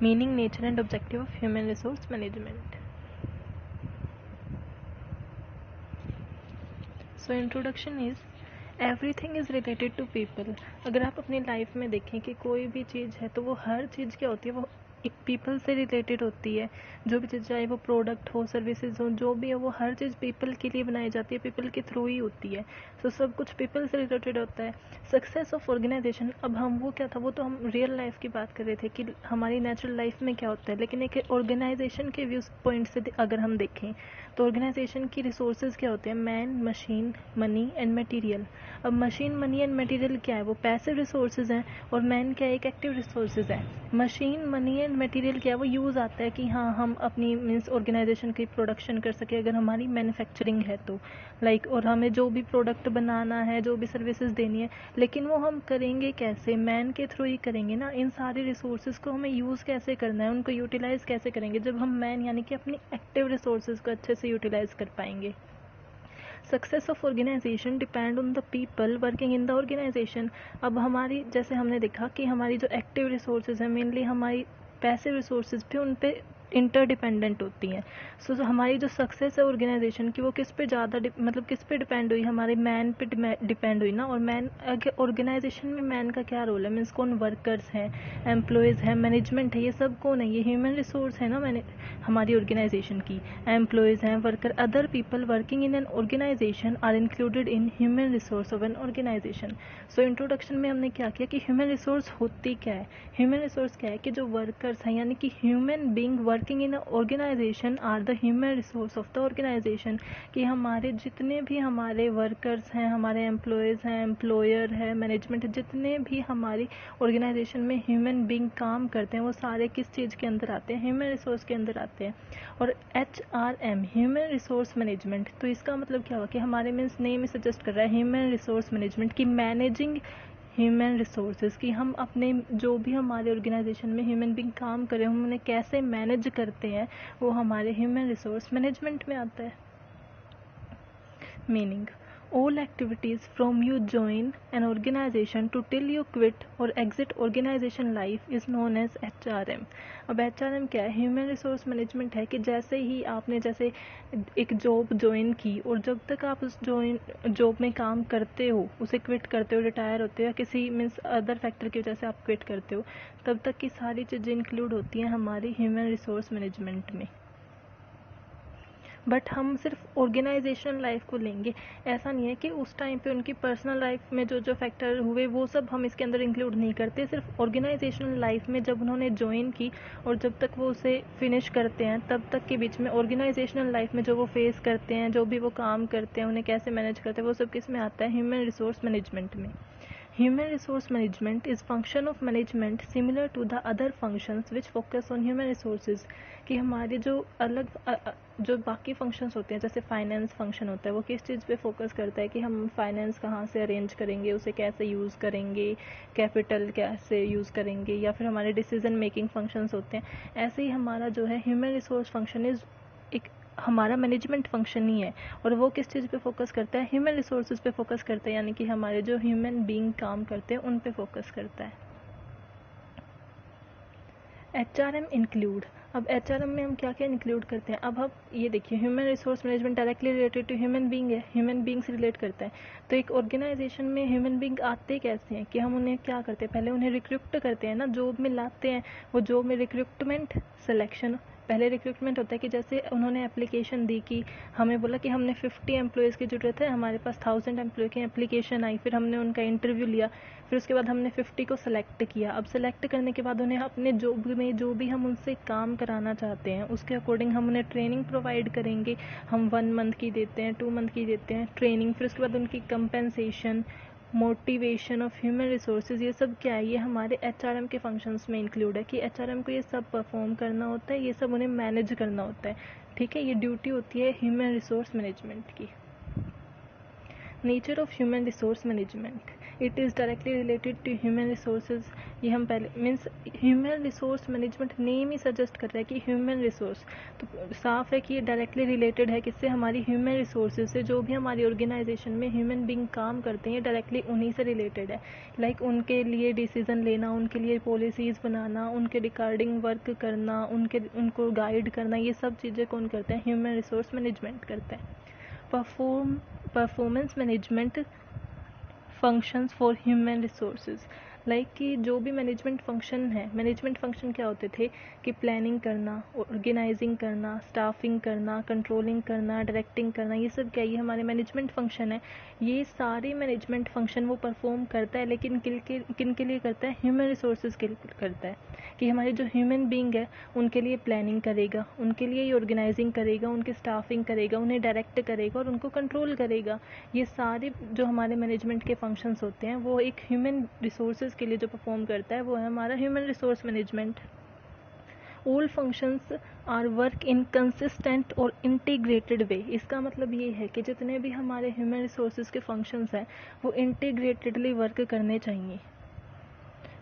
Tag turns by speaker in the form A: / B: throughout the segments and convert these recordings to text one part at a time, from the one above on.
A: Meaning, nature and objective of human resource management. So introduction is everything is related to people. अगर आप अपनी life में देखें कि कोई भी चीज़ है तो वो हर चीज़ क्या होती है, वो एक पीपल से रिलेटेड होती है. जो भी चीज़, चाहे वो प्रोडक्ट हो, सर्विसेज हो, जो भी है, वो हर चीज़ पीपल के लिए बनाई जाती है, पीपल के थ्रू ही होती है. सो सब कुछ पीपल से रिलेटेड होता है. सक्सेस ऑफ ऑर्गेनाइजेशन, अब हम वो क्या था, वो तो हम रियल लाइफ की बात कर रहे थे कि हमारी नेचुरल लाइफ में क्या होता है, लेकिन एक ऑर्गेनाइजेशन के व्यूज पॉइंट से अगर हम देखें तो ऑर्गेनाइजेशन की रिसोर्सेज क्या होते हैं, man, machine, money and material. अब मशीन, मनी एंड मटेरियल क्या है, वो पैसिव रिसोर्सेज हैं, और मैन क्या है, एक एक्टिव रिसोर्सेज है. मशीन, मनी एंड मटेरियल क्या है, वो यूज़ आता है कि हाँ हम अपनी मीन्स ऑर्गेनाइजेशन की प्रोडक्शन कर सके अगर हमारी मैन्युफैक्चरिंग है तो लाइक, और हमें जो भी प्रोडक्ट बनाना है, जो भी सर्विसेज देनी है, लेकिन वो हम करेंगे कैसे, मैन के थ्रू ही करेंगे ना. इन सारे रिसोर्सेज को हमें यूज़ कैसे करना है, उनको यूटिलाइज़ कैसे करेंगे, जब हम मैन यानी कि अपनी एक्टिव रिसोर्सेज को अच्छे से यूटिलाइज़ कर पाएंगे. Success of organisation depend on the people working in the organisation. अब हमारी, जैसे हमने देखा कि हमारी जो एक्टिव रिसोर्सेज हैं, मेनली हमारी पैसिव रिसोर्सेज भी उन पे इंटरडिपेंडेंट होती हैं. सो हमारी जो सक्सेस है ऑर्गेनाइजेशन की, वो किस पे ज़्यादा मतलब किस पे डिपेंड हुई, हमारे मैन पे डिपेंड हुई ना. और मैन, ऑर्गेनाइजेशन में मैन का क्या रोल है, मीन्स कौन वर्कर्स हैं, एम्प्लॉयज़ हैं, मैनेजमेंट है, ये सब कौन है, ये ह्यूमन रिसोर्स है ना मैंने हमारी ऑर्गेनाइजेशन की. एम्प्लॉयज़ हैं, worker, other people working in an organisation are included in human resource of an organisation. So introduction में हमने क्या किया कि ह्यूमन रिसोर्स होती क्या है. ह्यूमन रिसोर्स क्या है कि जो वर्कर्स हैं, यानी कि human being working in organisation are the human resource of the organisation. कि हमारे जितने भी हमारे वर्कर्स हैं, हमारे एम्प्लॉयज़ हैं, एम्प्लॉयर है, मैनेजमेंट, जितने भी हमारी ऑर्गेनाइजेशन में ह्यूमन बींग काम करते हैं, वो सारे किस चीज़ के अंदर आते हैं, ह्यूमन रिसोर्स के अंदर आते हैं. और HRM ह्यूमन रिसोर्स मैनेजमेंट, तो इसका मतलब क्या हुआ कि हमारे मीन्स नेम ही सजेस्ट कर रहा है ह्यूमन रिसोर्स मैनेजमेंट की मैनेजिंग ह्यूमन रिसोर्सेज, कि हम अपने जो भी हमारे ऑर्गेनाइजेशन में ह्यूमन बींग काम करें, हम उन्हें कैसे मैनेज करते हैं, वो हमारे ह्यूमन रिसोर्स मैनेजमेंट में आता है. Meaning, all activities from you join an organization to till you quit or exit organization life is known as HRM. अब HRM क्या है, ह्यूमन रिसोर्स मैनेजमेंट है कि जैसे ही आपने जैसे एक जॉब ज्वाइन की, और जब तक आप उस जॉब में काम करते हो, उसे क्विट करते हो, रिटायर होते हो, या किसी मीन्स अदर फैक्टर की वजह से आप क्विट करते हो, तब तक की सारी चीज़ें इंक्लूड होती हैं हमारी ह्यूमन रिसोर्स मैनेजमेंट में. बट हम सिर्फ ऑर्गेनाइजेशनल लाइफ को लेंगे, ऐसा नहीं है कि उस टाइम पे उनकी पर्सनल लाइफ में जो जो फैक्टर हुए वो सब हम इसके अंदर इंक्लूड नहीं करते. सिर्फ ऑर्गेनाइजेशनल लाइफ में जब उन्होंने ज्वाइन की और जब तक वो उसे फिनिश करते हैं, तब तक के बीच में ऑर्गेनाइजेशनल लाइफ में जो वो फेस करते हैं, जो भी वो काम करते हैं, उन्हें कैसे मैनेज करते हैं, वो सब किस में आता है, ह्यूमन रिसोर्स मैनेजमेंट में. Human resource management is function of management similar to the other functions which focus on human resources. कि हमारे जो अलग जो बाकी फंक्शंस होते हैं, जैसे फाइनेंस फंक्शन होता है, वो किस चीज़ पे फोकस करता है कि हम फाइनेंस कहाँ से अरेंज करेंगे, उसे कैसे यूज़ करेंगे, कैपिटल कैसे यूज़ करेंगे, या फिर हमारे डिसीजन मेकिंग फंक्शंस होते हैं. ऐसे ही हमारा जो है ह्यूमन रिसोर्स फंक्शन इज़ एक हमारा मैनेजमेंट फंक्शन ही है, और वो किस चीज़ पे फोकस करता है, ह्यूमन रिसोर्सेज पे फोकस करता है, यानी कि हमारे जो ह्यूमन बीइंग काम करते हैं उन पे फोकस करता है. HRM इंक्लूड, अब HRM में हम क्या क्या इंक्लूड करते हैं. अब ये देखिए, human resource management directly related to human being है, ह्यूमन बीइंग से रिलेट करता है. तो एक ऑर्गेनाइजेशन में ह्यूमन बीइंग आते कैसे हैं कि हम उन्हें क्या करते हैं, पहले उन्हें रिक्रूट करते हैं ना, जॉब में लाते हैं. वो जॉब में रिक्रूटमेंट, सिलेक्शन, पहले रिक्रूटमेंट होता है कि जैसे उन्होंने एप्लीकेशन दी कि हमें बोला कि हमने 50 एम्प्लॉयज़ की ज़रूरत है, हमारे पास 1000 एम्प्लॉय की एप्लीकेशन आई, फिर हमने उनका इंटरव्यू लिया, फिर उसके बाद हमने 50 को सेलेक्ट किया. अब सेलेक्ट करने के बाद उन्हें अपने जॉब में जो भी हम उनसे काम कराना चाहते हैं उसके अकॉर्डिंग हम उन्हें ट्रेनिंग प्रोवाइड करेंगे. हम 1 मंथ की देते हैं, 2 मंथ की देते हैं ट्रेनिंग, फिर उसके बाद उनकी compensation, motivation of human resources, ये सब क्या है, ये हमारे HRM के फंक्शंस में इंक्लूड है कि HRM को ये सब परफॉर्म करना होता है, ये सब उन्हें मैनेज करना होता है. ठीक है, ये ड्यूटी होती है ह्यूमन रिसोर्स मैनेजमेंट की. Nature of human resource management, it is directly related to human resources. ये हम पहले means human resource management name ही सजेस्ट कर रहा है कि ह्यूमन रिसोर्स, तो साफ है कि ये डायरेक्टली रिलेटेड है किससे, हमारी ह्यूमन रिसोर्सेज से। जो भी हमारी ऑर्गेनाइजेशन में ह्यूमन बींग काम करते हैं डायरेक्टली उन्हीं से रिलेटेड है। लाइक उनके लिए डिसीज़न लेना, उनके लिए पॉलिसीज़ बनाना, उनके रिगार्डिंग वर्क करना, उनको गाइड करना, ये सब चीज़ें कौन करते हैं, ह्यूमन रिसोर्स मैनेजमेंट करते हैं। Performance management functions for human resources, like कि जो भी मैनेजमेंट फंक्शन है, मैनेजमेंट फंक्शन क्या होते थे कि प्लानिंग करना, ऑर्गेनाइजिंग करना, स्टाफिंग करना, कंट्रोलिंग करना, डायरेक्टिंग करना, ये सब क्या, ये हमारे मैनेजमेंट फंक्शन है। ये सारे मैनेजमेंट फंक्शन वो परफॉर्म करता है, लेकिन किन के लिए करता है, ह्यूमन रिसोर्सेज के लिए करता है। कि हमारे जो ह्यूमन बींग है उनके लिए प्लानिंग करेगा, उनके लिए ये ऑर्गेनाइजिंग करेगा, उनकी स्टाफिंग करेगा, उन्हें डायरेक्ट करेगा और उनको कंट्रोल करेगा। ये सारे जो हमारे मैनेजमेंट के फंक्शंस होते हैं वो एक ह्यूमन रिसोर्सेज के लिए जो परफॉर्म करता है वो है हमारा human resource management. All functions are work in consistent और इंटीग्रेटेड वे। इसका मतलब ये है कि जितने भी हमारे ह्यूमन रिसोर्सेज के फंक्शंस हैं वो इंटीग्रेटेडली वर्क करने चाहिए।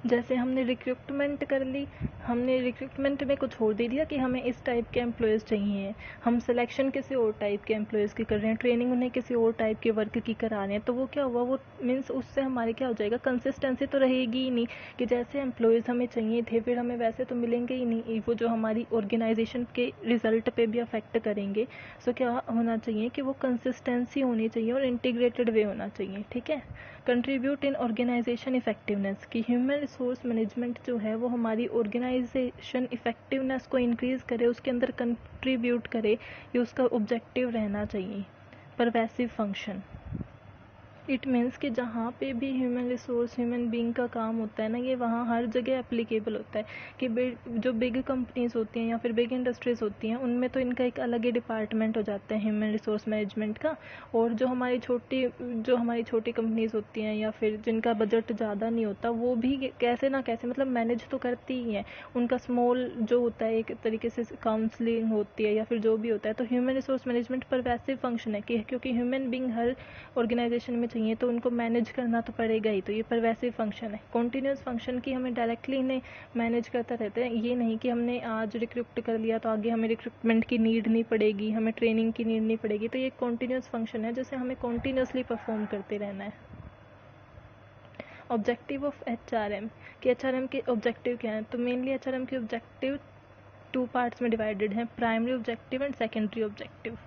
A: जैसे हमने रिक्रूटमेंट कर ली, हमने रिक्रूटमेंट में कुछ और दे दिया कि हमें इस टाइप के एम्प्लॉयज़ चाहिए, हम सिलेक्शन किसी और टाइप के एम्प्लॉयज़ की कर रहे हैं, ट्रेनिंग उन्हें किसी और टाइप के वर्क की करा रहे हैं, तो वो क्या हुआ, वो मीन्स उससे हमारे क्या हो जाएगा, कंसिस्टेंसी तो रहेगी ही नहीं कि जैसे एम्प्लॉयज़ हमें चाहिए थे फिर हमें वैसे तो मिलेंगे ही नहीं, वो जो हमारी ऑर्गेनाइजेशन के रिजल्ट पे भी अफेक्ट करेंगे। सो क्या होना चाहिए कि वो कंसिस्टेंसी होनी चाहिए और इंटीग्रेटेड वे होना चाहिए, ठीक है। कंट्रीब्यूट इन ऑर्गेनाइजेशन इफेक्टिवनेस, की ह्यूमन रिसोर्स मैनेजमेंट जो है वो हमारी ऑर्गेनाइजेशन इफेक्टिवनेस को इंक्रीज़ करे, उसके अंदर कंट्रीब्यूट करे, ये उसका ऑब्जेक्टिव रहना चाहिए। परवेसिव फंक्शन, इट मीन्स कि जहाँ पे भी ह्यूमन रिसोर्स ह्यूमन बींग का काम होता है ना, ये वहाँ हर जगह एप्लीकेबल होता है। कि जो बिग कंपनीज़ होती हैं या फिर बिग इंडस्ट्रीज़ होती हैं उनमें तो इनका एक अलग ही डिपार्टमेंट हो जाता है ह्यूमन रिसोर्स मैनेजमेंट का। और जो हमारी छोटी कंपनीज़ होती हैं या फिर जिनका बजट ज़्यादा नहीं होता वो भी कैसे ना कैसे मतलब मैनेज तो करती ही हैं। उनका स्मॉल जो होता है एक तरीके से काउंसलिंग होती है या फिर जो भी होता है, तो human resource management pervasive function है कि क्योंकि ह्यूमन बींग हर ऑर्गेनाइजेशन में चाहिए तो उनको मैनेज करना तो पड़ेगा ही, तो ये परवेसिव फंक्शन है। कॉन्टीन्यूस फंक्शन की हमें डायरेक्टली इन्हें मैनेज करता रहता है, ये नहीं कि हमने आज रिक्रूट कर लिया तो आगे हमें रिक्रूटमेंट की नीड नहीं पड़ेगी, हमें ट्रेनिंग की नीड नहीं पड़ेगी, तो ये कॉन्टीन्यूस फंक्शन है जिसे हमें कॉन्टीन्यूसली परफॉर्म करते रहना है। ऑब्जेक्टिव ऑफ HRM, कि HRM के ऑब्जेक्टिव क्या हैं, तो मेनली HRM के ऑब्जेक्टिव 2 पार्ट्स में डिवाइडेड हैं, primary objective and secondary objective.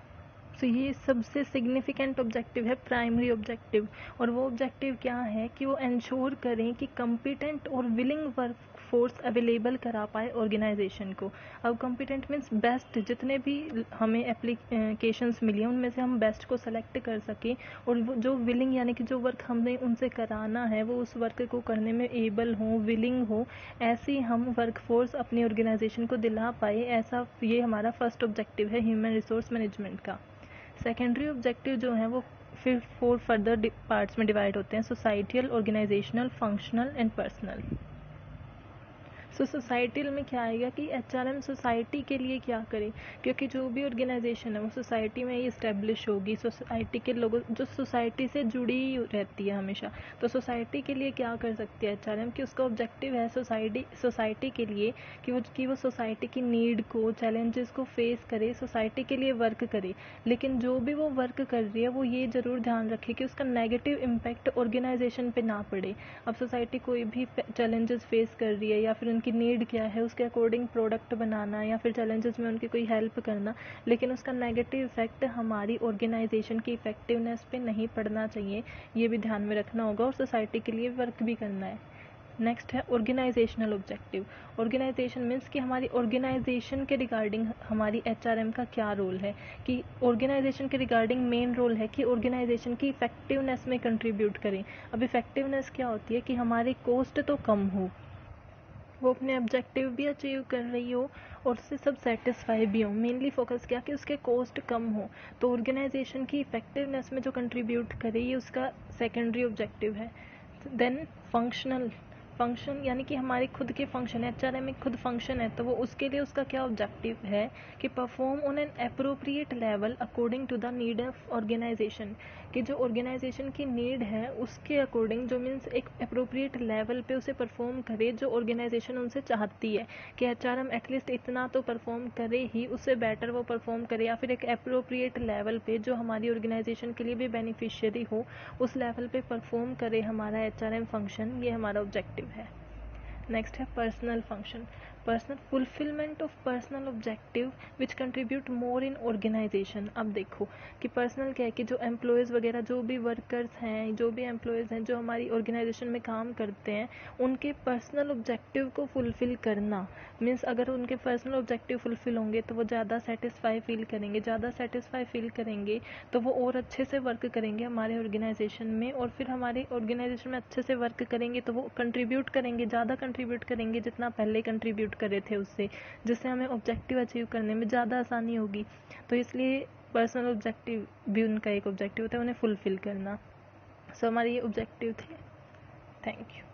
A: तो ये सबसे सिग्निफिकेंट ऑब्जेक्टिव है प्राइमरी ऑब्जेक्टिव, और वो ऑब्जेक्टिव क्या है कि वो इंश्योर करें कि कम्पिटेंट और विलिंग वर्क फोर्स अवेलेबल करा पाए ऑर्गेनाइजेशन को। अब कम्पिटेंट मीन्स बेस्ट, जितने भी हमें एप्लीकेशंस मिली हैं उनमें से हम बेस्ट को सेलेक्ट कर सकें, और वो जो विलिंग यानी कि जो वर्क हमने उनसे कराना है वो उस वर्क को करने में एबल हो, विलिंग हो, ऐसी हम वर्क फोर्स अपनी ऑर्गेनाइजेशन को दिला पाए, ऐसा ये हमारा फर्स्ट ऑब्जेक्टिव है ह्यूमन रिसोर्स मैनेजमेंट का। सेकेंडरी ऑब्जेक्टिव जो है वो फिर 4 फर्दर पार्ट्स में डिवाइड होते हैं, societal, organisational, functional and personal. So societal में क्या आएगा कि HRM सोसाइटी के लिए क्या करे, क्योंकि जो भी ऑर्गेनाइजेशन है वो सोसाइटी में ही इस्टेब्लिश होगी, सोसाइटी के लोगों जो सोसाइटी से जुड़ी रहती है हमेशा, तो सोसाइटी के लिए क्या कर सकती है HRM, कि उसका ऑब्जेक्टिव है सोसाइटी के लिए कि वो सोसाइटी की नीड को, चैलेंजेस को फेस करे, सोसाइटी के लिए वर्क करे, लेकिन जो भी वो वर्क कर रही है वो ये ज़रूर ध्यान रखे कि उसका नेगेटिव इम्पैक्ट ऑर्गेनाइजेशन पे ना पड़े। अब सोसाइटी कोई भी चैलेंजेस फेस कर रही है या फिर उनकी नीड क्या है उसके अकॉर्डिंग प्रोडक्ट बनाना या फिर चैलेंजेस में उनकी कोई हेल्प करना, लेकिन उसका नेगेटिव इफेक्ट हमारी ऑर्गेनाइजेशन की इफेक्टिवनेस पे नहीं पड़ना चाहिए, ये भी ध्यान में रखना होगा, और सोसाइटी के लिए वर्क भी करना है। नेक्स्ट है ऑर्गेनाइजेशनल ऑब्जेक्टिव। ऑर्गेनाइजेशन मीन्स कि हमारी ऑर्गेनाइजेशन के रिगार्डिंग हमारी HRM का क्या रोल है, कि ऑर्गेनाइजेशन के रिगार्डिंग मेन रोल है कि ऑर्गेनाइजेशन की इफेक्टिवनेस में कंट्रीब्यूट करें। अब इफेक्टिवनेस क्या होती है कि हमारी कॉस्ट तो कम हो, वो अपने ऑब्जेक्टिव भी अचीव कर रही हो और उससे सब सेटिस्फाई भी हो। मेनली फोकस क्या कि उसके कॉस्ट कम हो, तो ऑर्गेनाइजेशन की इफेक्टिवनेस में जो कंट्रीब्यूट करे ये उसका सेकेंडरी ऑब्जेक्टिव है। देन फंक्शनल, फंक्शन यानी कि हमारे खुद के फंक्शन है, HRM एक खुद फंक्शन है, तो वो उसके लिए उसका क्या ऑब्जेक्टिव है कि perform on an appropriate level according to the need of organisation, कि जो ऑर्गेनाइजेशन की नीड है उसके अकॉर्डिंग, जो मीन्स एक अप्रोप्रिएट लेवल पे उसे परफॉर्म करे जो ऑर्गेनाइजेशन उनसे चाहती है कि HRM एटलीस्ट इतना तो परफॉर्म करे ही, उससे बेटर वो परफॉर्म करे, या फिर एक अप्रोप्रिएट लेवल पे जो हमारी ऑर्गेनाइजेशन के लिए भी बेनिफिशियरी हो उस लेवल पे परफॉर्म करे हमारा HRM फंक्शन, ये हमारा ऑब्जेक्टिव है। नेक्स्ट है personal function, personal fulfilment of personal objective which contribute more in organisation. अब देखो कि पर्सनल क्या है कि जो एम्प्लॉयज़ वगैरह जो भी वर्कर्स हैं, जो भी एम्प्लॉयज़ हैं जो हमारी ऑर्गेनाइजेशन में काम करते हैं, उनके पर्सनल ऑब्जेक्टिव को फुलफिल करना, मीन्स अगर उनके पर्सनल ऑब्जेक्टिव फुलफिल होंगे तो वो ज़्यादा सेटिस्फाई फील करेंगे, ज़्यादा सेटिस्फाई फील करेंगे तो वो और अच्छे से वर्क करेंगे हमारे ऑर्गेनाइजेशन में, और फिर हमारे ऑर्गेनाइजेशन में अच्छे से वर्क करेंगे तो वो कंट्रीब्यूट करेंगे, ज़्यादा कंट्रीब्यूट करेंगे जितना पहले कंट्रीब्यूट करे थे उससे, जिससे हमें ऑब्जेक्टिव अचीव करने में ज़्यादा आसानी होगी। तो इसलिए पर्सनल ऑब्जेक्टिव भी उनका एक ऑब्जेक्टिव होता है, उन्हें फुलफिल करना। सो हमारे ये ऑब्जेक्टिव थे। Thank you.